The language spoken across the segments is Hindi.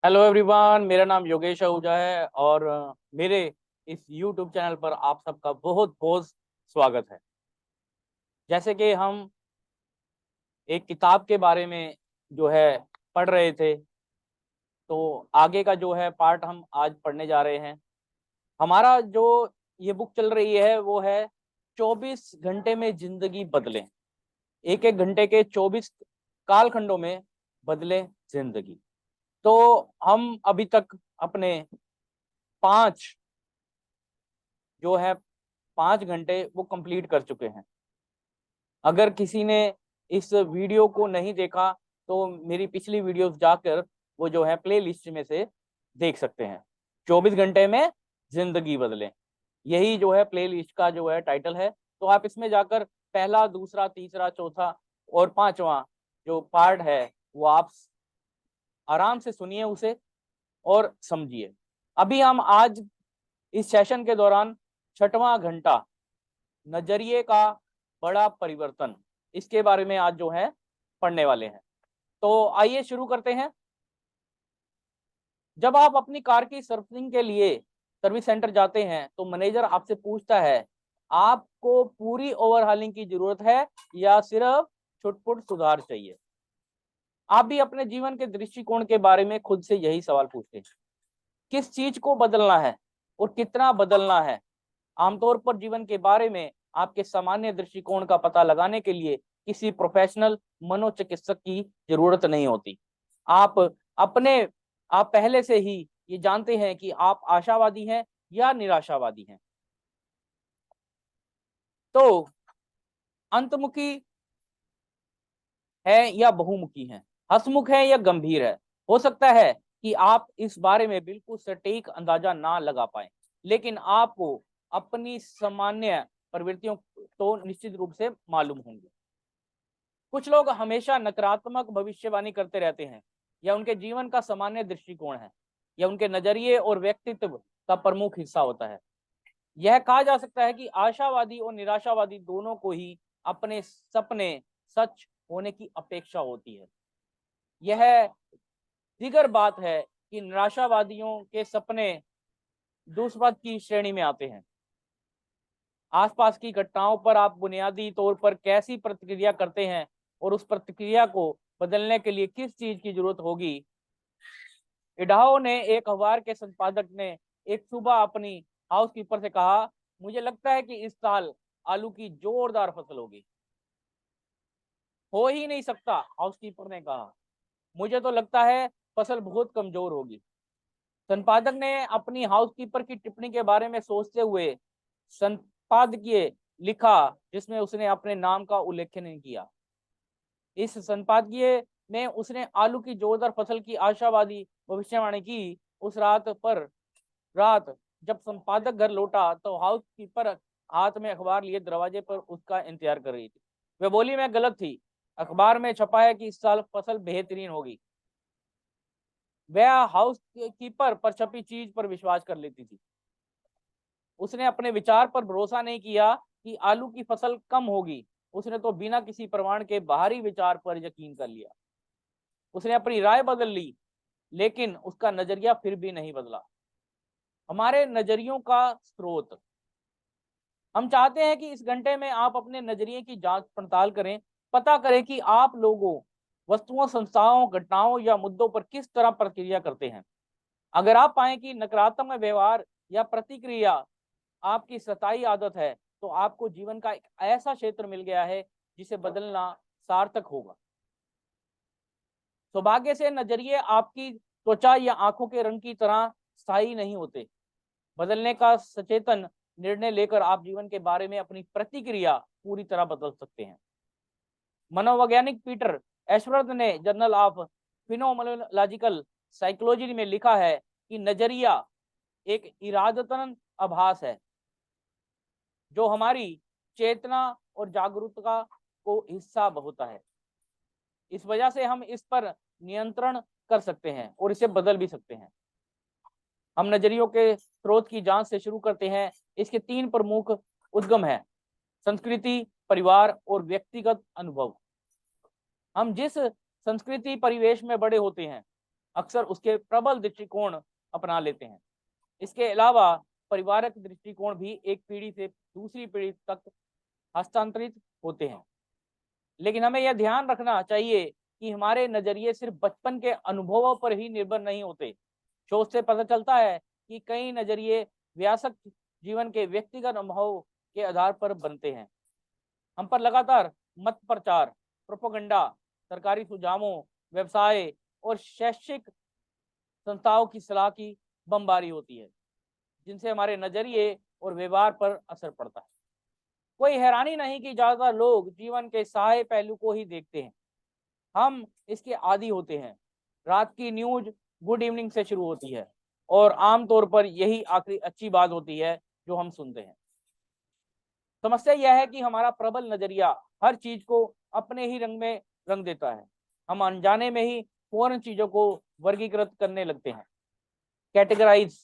हेलो एवरीवन, मेरा नाम योगेश आहूजा है और मेरे इस यूट्यूब चैनल पर आप सबका बहुत बहुत स्वागत है। जैसे कि हम एक किताब के बारे में जो है पढ़ रहे थे, तो आगे का जो है पार्ट हम आज पढ़ने जा रहे हैं। हमारा जो ये बुक चल रही है वो है 24 घंटे में जिंदगी बदले। एक एक घंटे के 24 कालखंडों में बदले जिंदगी। तो हम अभी तक अपने 5 जो है 5 घंटे वो कंप्लीट कर चुके हैं। अगर किसी ने इस वीडियो को नहीं देखा तो मेरी पिछली वीडियोस जाकर वो जो है प्ले लिस्ट में से देख सकते हैं। 24 घंटे में जिंदगी बदले, यही जो है प्ले लिस्ट का जो है टाइटल है। तो आप इसमें जाकर पहला, दूसरा, तीसरा, चौथा और पांचवा जो पार्ट है वो आप आराम से सुनिए उसे और समझिए। अभी हम आज इस सेशन के दौरान छठवां घंटा, नजरिए का बड़ा परिवर्तन, इसके बारे में आज जो है पढ़ने वाले हैं। तो आइए शुरू करते हैं। जब आप अपनी कार की सर्विसिंग के लिए सर्विस सेंटर जाते हैं तो मैनेजर आपसे पूछता है, आपको पूरी ओवरहालिंग की जरूरत है या सिर्फ छुटपुट सुधार चाहिए। आप भी अपने जीवन के दृष्टिकोण के बारे में खुद से यही सवाल पूछते हैं, किस चीज को बदलना है और कितना बदलना है। आमतौर पर जीवन के बारे में आपके सामान्य दृष्टिकोण का पता लगाने के लिए किसी प्रोफेशनल मनोचिकित्सक की जरूरत नहीं होती। आप अपने आप पहले से ही ये जानते हैं कि आप आशावादी हैं या निराशावादी हैं। तो अंतमुखी है या बहुमुखी है, हंसमुख है या गंभीर है। हो सकता है कि आप इस बारे में बिल्कुल सटीक अंदाजा ना लगा पाए, लेकिन आपको अपनी सामान्य प्रवृत्तियों तो निश्चित रूप से मालूम होंगी। कुछ लोग हमेशा नकारात्मक भविष्यवाणी करते रहते हैं, या उनके जीवन का सामान्य दृष्टिकोण है, या उनके नजरिए और व्यक्तित्व का प्रमुख हिस्सा होता है। यह कहा जा सकता है कि आशावादी और निराशावादी दोनों को ही अपने सपने सच होने की अपेक्षा होती है। यह दीगर बात है कि निराशावादियों के सपने दुष्पद की श्रेणी में आते हैं। आसपास की घटनाओं पर आप बुनियादी तौर पर कैसी प्रतिक्रिया करते हैं और उस प्रतिक्रिया को बदलने के लिए किस चीज की जरूरत होगी। इडाहो ने, एक अखबार के संपादक ने, एक सुबह अपनी हाउसकीपर से कहा, मुझे लगता है कि इस साल आलू की जोरदार फसल होगी। हो ही नहीं सकता, हाउसकीपर ने कहा, मुझे तो लगता है फसल बहुत कमजोर होगी। संपादक ने अपनी हाउसकीपर की टिप्पणी के बारे में सोचते हुए संपादकीय लिखा जिसमें उसने अपने नाम का उल्लेख नहीं किया। इस संपादकीय में उसने आलू की जोरदार फसल की आशावादी भविष्यवाणी की। उस रात जब संपादक घर लौटा तो हाउसकीपर हाथ में अखबार लिए दरवाजे पर उसका इंतजार कर रही थी। वह बोली, मैं गलत थी, अखबार में छपा है कि इस साल फसल बेहतरीन होगी। वह हाउस कीपर पर छपी चीज पर विश्वास कर लेती थी। उसने अपने विचार पर भरोसा नहीं किया कि आलू की फसल कम होगी। उसने तो बिना किसी प्रमाण के बाहरी विचार पर यकीन कर लिया। उसने अपनी राय बदल ली, लेकिन उसका नजरिया फिर भी नहीं बदला। हमारे नजरियों का स्रोत। हम चाहते हैं कि इस घंटे में आप अपने नजरिए की जांच पड़ताल करें, पता करें कि आप लोगों, वस्तुओं, संस्थाओं, घटनाओं या मुद्दों पर किस तरह प्रतिक्रिया करते हैं। अगर आप पाएं कि नकारात्मक व्यवहार या प्रतिक्रिया आपकी सताई आदत है, तो आपको जीवन का एक ऐसा क्षेत्र मिल गया है जिसे बदलना सार्थक होगा। सौभाग्य से नजरिए आपकी त्वचा या आंखों के रंग की तरह स्थायी नहीं होते। बदलने का सचेतन निर्णय लेकर आप जीवन के बारे में अपनी प्रतिक्रिया पूरी तरह बदल सकते हैं। मनोवैज्ञानिक पीटर एशवर्थ ने जर्नल ऑफ फिनोमेनोलॉजिकल साइकोलॉजी में लिखा है कि नजरिया एक इरादतन आभास है जो हमारी चेतना और जागरूकता को हिस्सा होता है। इस वजह से हम इस पर नियंत्रण कर सकते हैं और इसे बदल भी सकते हैं। हम नजरियों के स्रोत की जांच से शुरू करते हैं। इसके 3 प्रमुख उद्गम है: संस्कृति, परिवार और व्यक्तिगत अनुभव। हम जिस संस्कृति परिवेश में बड़े होते हैं अक्सर उसके प्रबल दृष्टिकोण अपना लेते हैं। इसके अलावा परिवारक दृष्टिकोण भी एक पीढ़ी से दूसरी पीढ़ी तक हस्तांतरित होते हैं। लेकिन हमें यह ध्यान रखना चाहिए कि हमारे नजरिए सिर्फ बचपन के अनुभवों पर ही निर्भर नहीं होते। शोध से पता चलता है कि कई नजरिए वयस्क जीवन के व्यक्तिगत अनुभव के आधार पर बनते हैं। हम पर लगातार मत प्रचार, प्रोपेगेंडा, सरकारी सुझावों, व्यवसाय और शैक्षिक संस्थाओं की सलाह की बमबारी होती है, जिनसे हमारे नजरिए और व्यवहार पर असर पड़ता है। कोई हैरानी नहीं कि ज्यादातर लोग जीवन के सहाय पहलू को ही देखते हैं। हम इसके आदी होते हैं। रात की न्यूज गुड इवनिंग से शुरू होती है और आमतौर पर यही आखिरी अच्छी बात होती है जो हम सुनते हैं। समस्या यह है कि हमारा प्रबल नजरिया हर चीज को अपने ही रंग में रंग देता है। हम अनजाने में ही फौरन चीजों को वर्गीकृत करने लगते हैं, कैटेगराइज।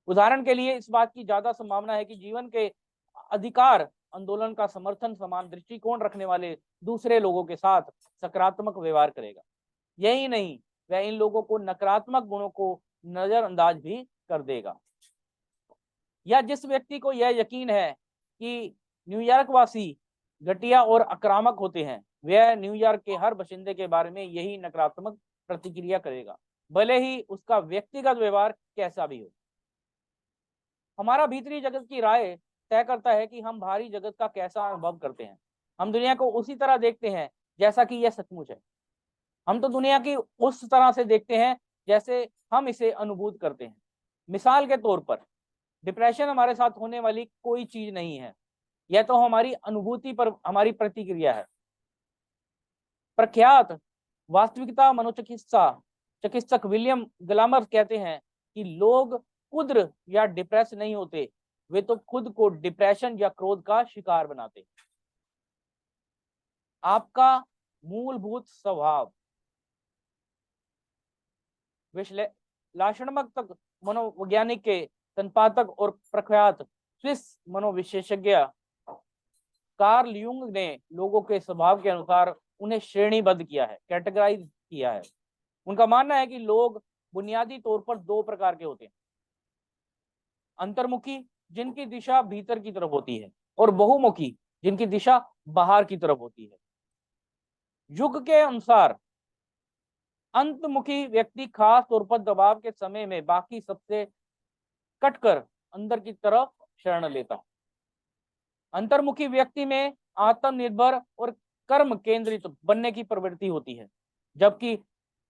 उदाहरण के लिए इस बात की ज्यादा संभावना है कि जीवन के अधिकार आंदोलन का समर्थन समान दृष्टिकोण रखने वाले दूसरे लोगों के साथ सकारात्मक व्यवहार करेगा। यही नहीं, वह इन लोगों को नकारात्मक गुणों को नजरअंदाज भी कर देगा। या जिस व्यक्ति को यह यकीन है कि न्यूयॉर्क वासी घटिया और आक्रामक होते हैं, वह न्यूयॉर्क के हर बाशिंदे के बारे में यही नकारात्मक प्रतिक्रिया करेगा, भले ही उसका व्यक्तिगत व्यवहार कैसा भी हो। हमारा भीतरी जगत की राय तय करता है कि हम बाहरी जगत का कैसा अनुभव करते हैं। हम दुनिया को उसी तरह देखते हैं जैसा कि यह सचमुच है। हम तो दुनिया की उस तरह से देखते हैं जैसे हम इसे अनुभूत करते हैं। मिसाल के तौर पर, डिप्रेशन हमारे साथ होने वाली कोई चीज नहीं है, यह तो हमारी अनुभूति पर हमारी प्रतिक्रिया है। प्रख्यात वास्तविकता चिकित्सक विलियम ग्लामर कहते हैं कि लोग खुद या डिप्रेस नहीं होते, वे तो खुद को डिप्रेशन या क्रोध का शिकार बनाते। आपका मूलभूत स्वभाव। विश्लेषणात्मक मनोवैज्ञानिक के संपादक और प्रख्यात स्विस मनोविशेषज्ञ कार्ल यूंग ने लोगों के स्वभाव के अनुसार उन्हें श्रेणीबद्ध किया है, कैटेगराइज किया है। उनका मानना है कि लोग बुनियादी तौर पर दो प्रकार के होते हैं, अंतर्मुखी जिनकी दिशा भीतर की तरफ होती है और बहुमुखी जिनकी दिशा बाहर की तरफ होती है। युग के अनुसार अंतर्मुखी व्यक्ति खास तौर पर दबाव के समय में बाकी सबसे कटकर अंदर की तरफ शरण लेता है। अंतर्मुखी व्यक्ति में आत्मनिर्भर और कर्म केंद्रित बनने की प्रवृत्ति होती है, जबकि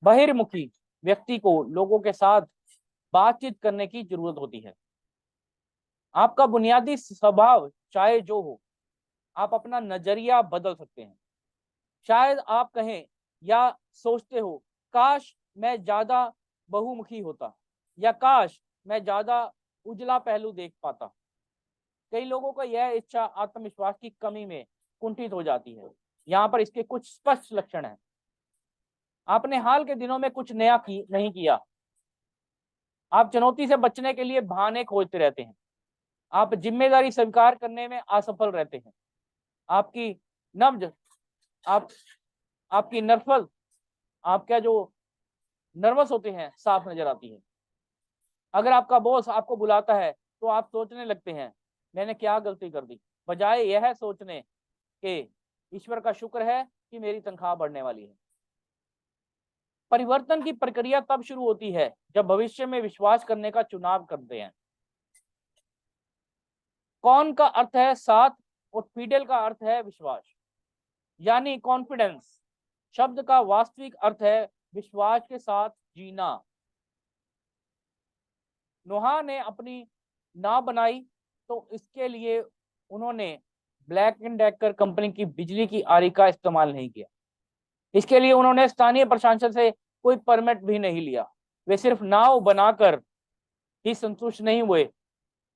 बहिर्मुखी व्यक्ति को लोगों के साथ बातचीत करने की जरूरत होती है। आपका बुनियादी स्वभाव चाहे जो हो, आप अपना नजरिया बदल सकते हैं। शायद आप कहें या सोचते हो, काश मैं ज्यादा बहुमुखी होता, या काश मैं ज्यादा उजला पहलू देख पाता। कई लोगों को यह इच्छा आत्मविश्वास की कमी में कुंठित हो जाती है। यहाँ पर इसके कुछ स्पष्ट लक्षण हैं। आपने हाल के दिनों में कुछ नया नहीं किया। आप चुनौती से बचने के लिए बहाने खोजते रहते हैं। आप जिम्मेदारी स्वीकार करने में असफल रहते हैं। आपकी नब्ज आप आपकी नर्वस आपका जो नर्वस होते हैं साफ नजर आती है। अगर आपका बॉस आपको बुलाता है तो आप सोचने लगते हैं, मैंने क्या गलती कर दी, बजाय यह सोचने के ईश्वर का शुक्र है कि मेरी तनख्वाह बढ़ने वाली है। परिवर्तन की प्रक्रिया तब शुरू होती है जब भविष्य में विश्वास करने का चुनाव करते हैं। कौन का अर्थ है साथ और फिडेल का अर्थ है विश्वास, यानी कॉन्फिडेंस शब्द का वास्तविक अर्थ है विश्वास के साथ जीना। नोहा ने अपनी नाव बनाई तो इसके लिए उन्होंने ब्लैक एंड डेकर कंपनी की बिजली की आरी का इस्तेमाल नहीं किया। इसके लिए उन्होंने स्थानीय प्रशासन से कोई परमिट भी नहीं लिया। वे सिर्फ नाव बनाकर ही संतुष्ट नहीं हुए,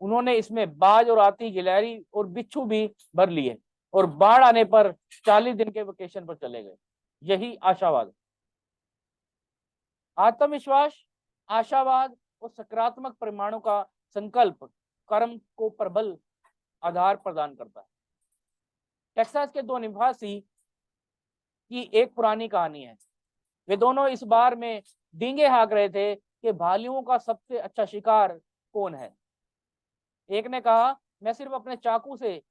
उन्होंने इसमें बाज और आती, गिलहरी और बिच्छू भी भर लिए और बाढ़ आने पर 40 दिन के वेकेशन पर चले गए। यही आशावाद, आत्मविश्वास, आशावाद और सकारात्मक परिमाणों का संकल्प कर्म को प्रबल आधार प्रदान करता है। टेक्सास के दो निवासी की एक पुरानी कहानी है। वे दोनों इस बार में डींगे हाँक रहे थे कि भालुओं का सबसे अच्छा शिकार कौन है। एक ने कहा, मैं सिर्फ अपने चाकू से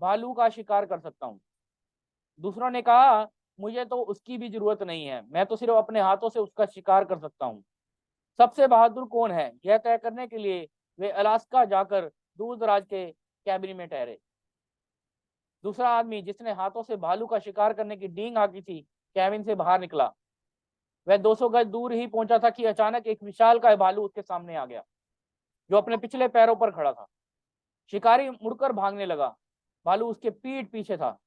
भालू का शिकार कर सकता हूँ। दूसरों ने कहा, मुझे तो उसकी भी जरूरत नहीं है, मैं तो सिर्फ अपने हाथों से उसका शिकार कर सकता हूँ। सबसे बहादुर कौन है, यह तय करने के लिए वे अलास्का जाकर दूर दराज के कैबिन में ठहरे। दूसरा आदमी जिसने हाथों से भालू का शिकार करने की डींग हाँकी थी, कैबिन से बाहर निकला। वह 200 गज दूर ही पहुंचा था कि अचानक एक विशाल का भालू उसके सामने आ गया, जो अपने पिछले पैरों पर खड़ा था। शिकारी मुड़कर भागने लगा। भालू उसके पीठ पीछे था।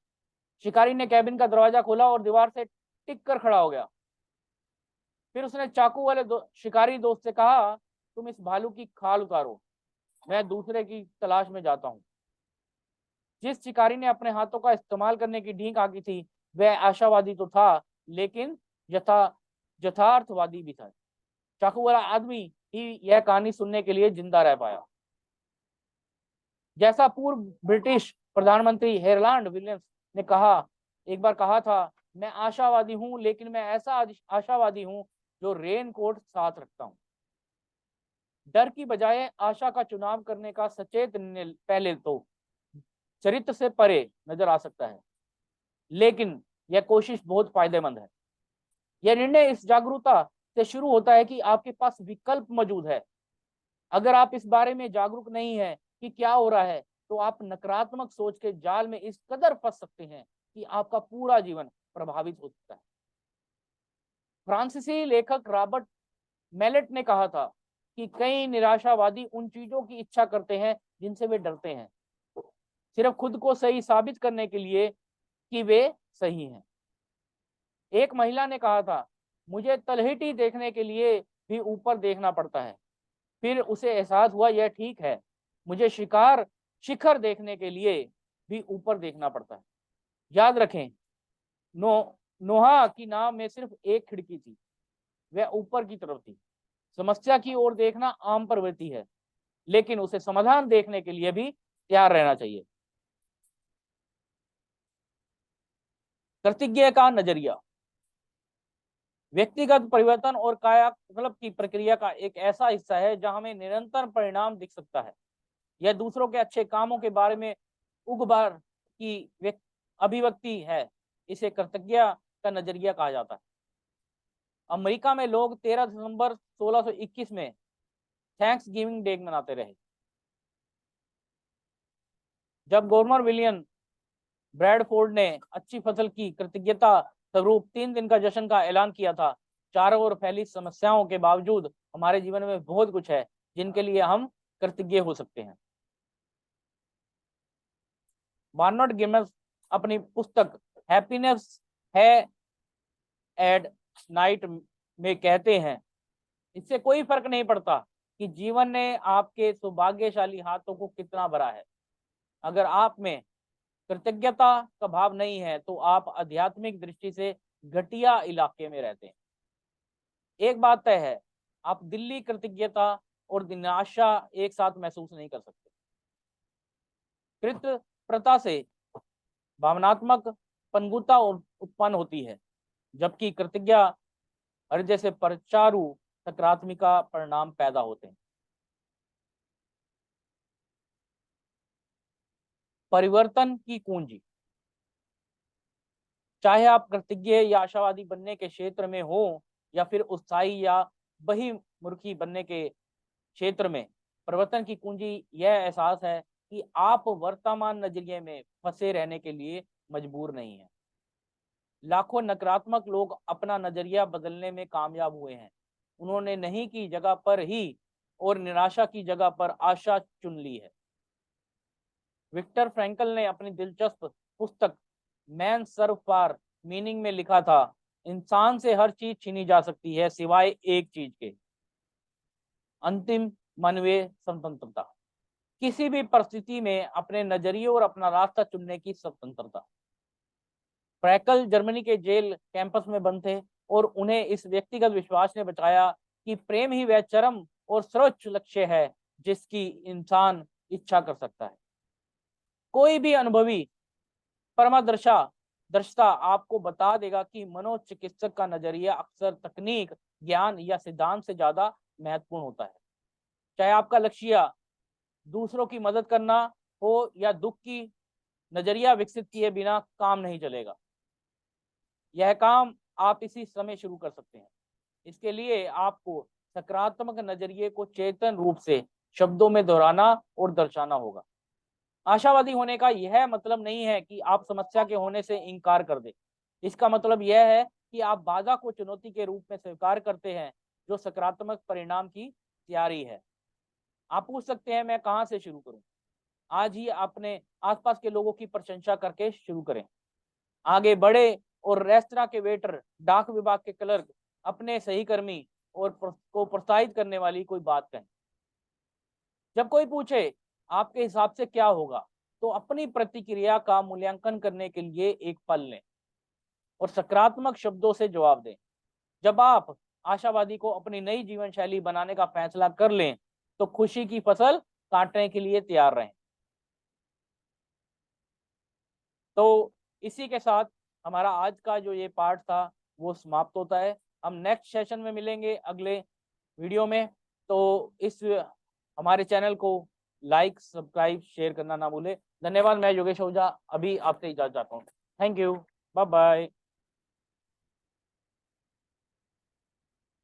शिकारी ने कैबिन का दरवाजा खोला और दीवार से टिक कर खड़ा हो गया। फिर उसने चाकू वाले शिकारी दोस्त से कहा, तुम इस भालू की खाल उतारो, मैं दूसरे की तलाश में जाता हूँ। जिस शिकारी ने अपने हाथों का इस्तेमाल करने की ढींक आकी थी, वह आशावादी तो था, लेकिन यथार्थवादी भी था। चाकू वाला आदमी ही यह कहानी सुनने के लिए जिंदा रह पाया। जैसा पूर्व ब्रिटिश प्रधानमंत्री हेरलैंड विलियम्स ने कहा, एक बार कहा था, मैं आशावादी हूं, लेकिन मैं ऐसा आशावादी हूं जो रेन कोट साथ रखता हूं। डर की बजाय आशा का चुनाव करने का सचेत निर्णय पहले तो चरित्र से परे नजर आ सकता है, लेकिन यह कोशिश बहुत फायदेमंद है। यह निर्णय इस जागरूकता से शुरू होता है कि आपके पास विकल्प मौजूद है। अगर आप इस बारे में जागरूक नहीं है कि क्या हो रहा है, तो आप नकारात्मक सोच के जाल में इस कदर फंस सकते हैं कि आपका पूरा जीवन प्रभावित हो सकता है। फ्रांसीसी लेखक रॉबर्ट मैलेट ने कहा था कि कई निराशावादी उन चीजों की इच्छा करते हैं जिनसे वे डरते हैं, सिर्फ खुद को सही साबित करने के लिए कि वे सही हैं। एक महिला ने कहा था, मुझे तलहटी देखने के लिए भी ऊपर देखना पड़ता है। फिर उसे एहसास हुआ, यह ठीक है, मुझे शिखर देखने के लिए भी ऊपर देखना पड़ता है। याद रखें, नोहा की नाव में सिर्फ एक खिड़की थी, वह ऊपर की तरफ थी। समस्या की ओर देखना आम प्रवृत्ति है, लेकिन उसे समाधान देखने के लिए भी तैयार रहना चाहिए। कृतज्ञ का नजरिया व्यक्तिगत परिवर्तन और कायाकल्प की प्रक्रिया का एक ऐसा हिस्सा है जहां हमें निरंतर परिणाम दिख सकता है। यह दूसरों के अच्छे कामों के बारे में उगबार की अभिव्यक्ति है। इसे कृतज्ञता का नजरिया कहा जाता है। अमेरिका में लोग 13 दिसंबर 1621 में थैंक्स गिविंग डे मनाते रहे। जब गवर्नर विलियम ब्रैडफोर्ड ने अच्छी फसल की कृतज्ञता स्वरूप 3 दिन का जश्न का ऐलान किया था। चारों ओर फैली समस्याओं के बावजूद हमारे जीवन में बहुत कुछ है जिनके लिए हम कृतज्ञ हो सकते हैं। बार्नार्ड गिम्स अपनी पुस्तक हैप्पीनेस है एट नाइट में कहते हैं, इससे कोई फर्क नहीं पड़ता कि जीवन ने आपके सौभाग्यशाली हाथों को कितना भरा है। अगर आप में कृतज्ञता का भाव नहीं है, तो आप आध्यात्मिक दृष्टि से घटिया इलाके में रहते हैं। एक बात तय है, आप दिल्ली कृतज्ञता और निराशा एक साथ महसूस नहीं कर सकते। कृतज्ञता से भावनात्मक पंगुता उत्पन्न होती है, जबकि कृतज्ञ हृदय से परचारू सकारात्मक परिणाम पैदा होते हैं। परिवर्तन की कुंजी, चाहे आप कृतज्ञ या आशावादी बनने के क्षेत्र में हो या फिर उत्साही या बहिर्मुखी बनने के क्षेत्र में, परिवर्तन की कुंजी यह एहसास है कि आप वर्तमान नजरिए में फंसे रहने के लिए मजबूर नहीं है। लाखों नकारात्मक लोग अपना नजरिया बदलने में कामयाब हुए हैं। उन्होंने नहीं की जगह पर ही और निराशा की जगह पर आशा चुन ली है। विक्टर फ्रैंकल ने अपनी दिलचस्प पुस्तक मैन सर्च फॉर मीनिंग में लिखा था, इंसान से हर चीज छीनी जा सकती है सिवाय एक चीज के, अंतिम मानवीय स्वतंत्रता। किसी भी परिस्थिति में अपने नजरिए और अपना रास्ता चुनने की स्वतंत्रता। फ्रैंकल जर्मनी के जेल कैंपस में बंद थे और उन्हें इस व्यक्तिगत विश्वास ने बचाया कि प्रेम ही वह चरम और सर्वोच्च लक्ष्य है जिसकी इंसान इच्छा कर सकता है। कोई भी अनुभवी परमादर्शा दृष्टा आपको बता देगा कि मनोचिकित्सक का नजरिया अक्सर तकनीक, ज्ञान या सिद्धांत से ज्यादा महत्वपूर्ण होता है। चाहे आपका लक्ष्य दूसरों की मदद करना हो या दुख की नजरिया विकसित किए बिना काम नहीं चलेगा। यह काम आप इसी समय शुरू कर सकते हैं। इसके लिए आपको सकारात्मक नजरिए को चेतन रूप से शब्दों में दोहराना और दर्शाना होगा। आशावादी होने का यह मतलब नहीं है कि आप समस्या के होने से इनकार कर दें। इसका मतलब यह है कि आप बाधा को चुनौती के रूप में स्वीकार करते हैं, जो सकारात्मक परिणाम की तैयारी है। आप पूछ सकते हैं, मैं कहाँ से शुरू करूं? आज ही अपने आसपास के लोगों की प्रशंसा करके शुरू करें। आगे बढ़े और रेस्तरां के वेटर, डाक विभाग के क्लर्क, अपने सहकर्मी और को प्रोत्साहित करने वाली कोई बात कहें। जब कोई पूछे आपके हिसाब से क्या होगा, तो अपनी प्रतिक्रिया का मूल्यांकन करने के लिए एक पल लें और सकारात्मक शब्दों से जवाब दें। जब आप आशावादी को अपनी नई जीवन शैली बनाने का फैसला कर लें, तो खुशी की फसल काटने के लिए तैयार रहें। तो इसी के साथ हमारा आज का जो ये पार्ट था वो समाप्त होता है। हम नेक्स्ट सेशन में मिलेंगे अगले वीडियो में। तो इस हमारे चैनल को लाइक, सब्सक्राइब, शेयर करना ना भूले। धन्यवाद। मैं योगेश ओझा अभी आपसे इजाजत चाहता हूँ। Thank you. Bye bye.